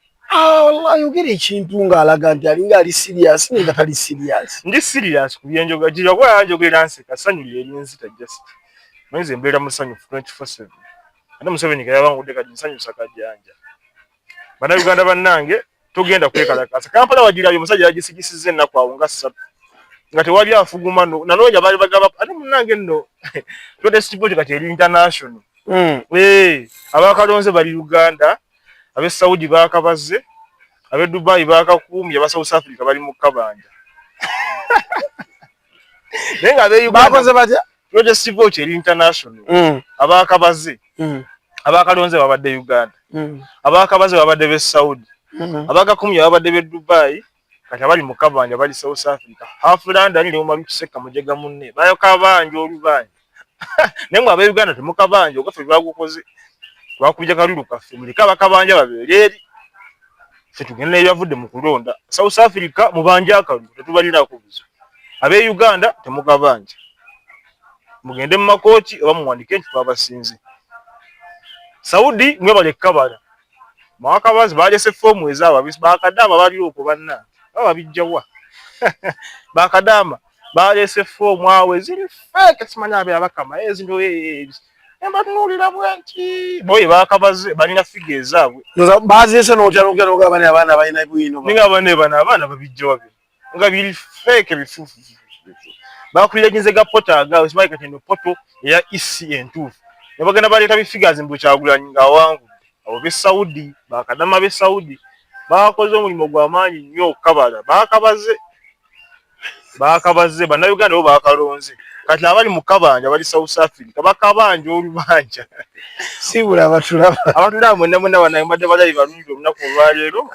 ayogera ekintu ng'alaga nti alinga ali serious naye nga tali serious ndi serious ku byenjoga gira kuba yanjogerera nseka sanyulira erinzita just mwenze mbeera musanyufu 24/7 ate Museveni kayabangudde kati nsanyusa kajjanja Bannayuganda bannange tugenda kwekalakasa Kampala wagirayo omusajja yagisigisiza ennaku awo nga 3 nga tewali afuguma nanoonya baali bagaba ate munnange nno protest kati eri international abakalonze bali Uganda abe Saudi bakabaze abe Dubai bakakuumye aba South Africa bali mu kabanja nenga abe Uganda bakoze batya protest vote eri international abakabaze abakalonze babadde Uganda abakabaze babadde be Saudi abakakumye babadde be Dubai kati abali mu kabanja bali South Africa half London ile mu kuseka mujega munne bayo kabanja olubanja nemwe abe Uganda temukabanja ogafe bagukoze wakujja kalulu kaffe mulika bakabanja babere ffe tugenda yavudde mu kulonda South Africa mubanja akalulu tetubalira kubuzo abe Uganda temukabanja mugende mu makooti oba muwandike nti twabasinze Saudi mwe bale kabala mwakabazi balese fomu ezaba bakadama bali okwo banna baba bijjawa bakadama balese fomu awe ziri fake simanya abe abakama ezindo embatunulira bwanti boye bakabaze balina fige ezabwe bazese n'okyalogera ogabane abaana balina bwino ninga abaana babijjawa nga biri fake bifufu bakulirekinze gapota agawe simanyi kati eno poto eya isi entuufu ne bagenda baleeta bifigures mbu Kyagulanyi nga wangu abo be Saudi bakadama be Saudi bakoze omulimu gw'amaanyi nnyo kabala bakabaze Bannayuganda bo bakalonze kati abali mu kabanja bali South Africa bakabanja olubanja sibula abatulaba mwenna banayambadde balayi balungi olunaku olwaleero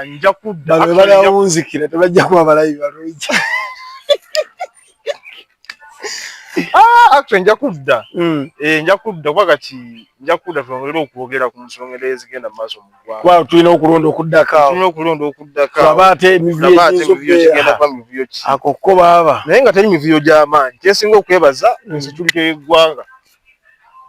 nja kudda balawunzikira tebajja kuba balayi balungi actually nja kudda kuba kati nja kudda twongere okwogera ku nsonga ezigenda mu maaso mu ggwanga tulina okulonda okuddako aba ate emivuyo akokko baaba naye nga teri mivuyo gy'amaanyi kyesinga okwebaza security y'eggwanga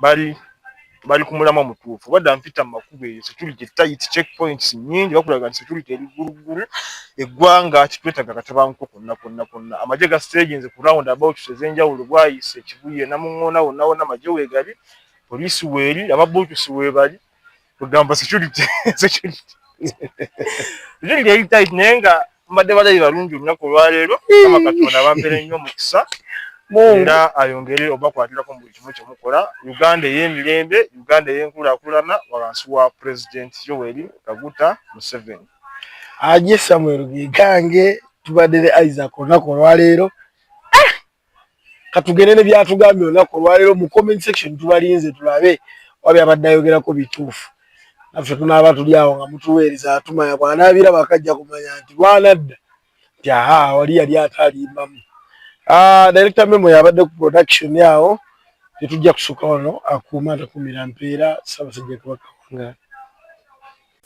bali ku mulamwa mutuufu badda mpita mu makubo eyo security tight checkpoints nnyingi bakulaga nti security eri ggulugulu eggwanga kitwetaga katabanko konna amagye ga staginze ku round about ezenjawulo bwayise ekibuye namuŋŋoona wonna amagye weegali poliisi weeri ababuutusi weebali kugamba security Zili yali tight nenga mbadde balayi balungi olunaku olwaleero kama Katonda bampere nnyo mukisa era ayongere obakwatirako mu buli kimu kye mukola. Uganda ey'emirembe, Uganda ey'enkulaakulana wansi wa President Yoweri Kaguta Museveni. Aje Samuel Gigange tubadde ne Isaac olunaku olwaleero. Katugende ne byatugambye olunaku olwaleero mu comment section tubalinze tulabe wabya abadde ayogerako bituufu. Naffe tunaaba tuli awo nga mutuweereza atumanya bw'anaabira bakajja kumanya nti bwanadda nti wali yali ataalimbamu. Director Memo yabadde ku production yawo tetujja kusukka wano akuuma atakumira mpeera Ssaabasajja Kabaka Wanga.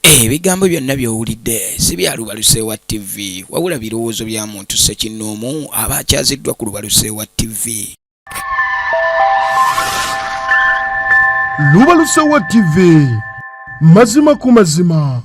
Ebigambo byonna by'owulidde si bya Lubaluseewa TV wabula birowoozo bya muntu ssekinnoomu aba akyaziddwa ku Lubaluseewa TV. Lubaluseewa TV mazima ku mazima.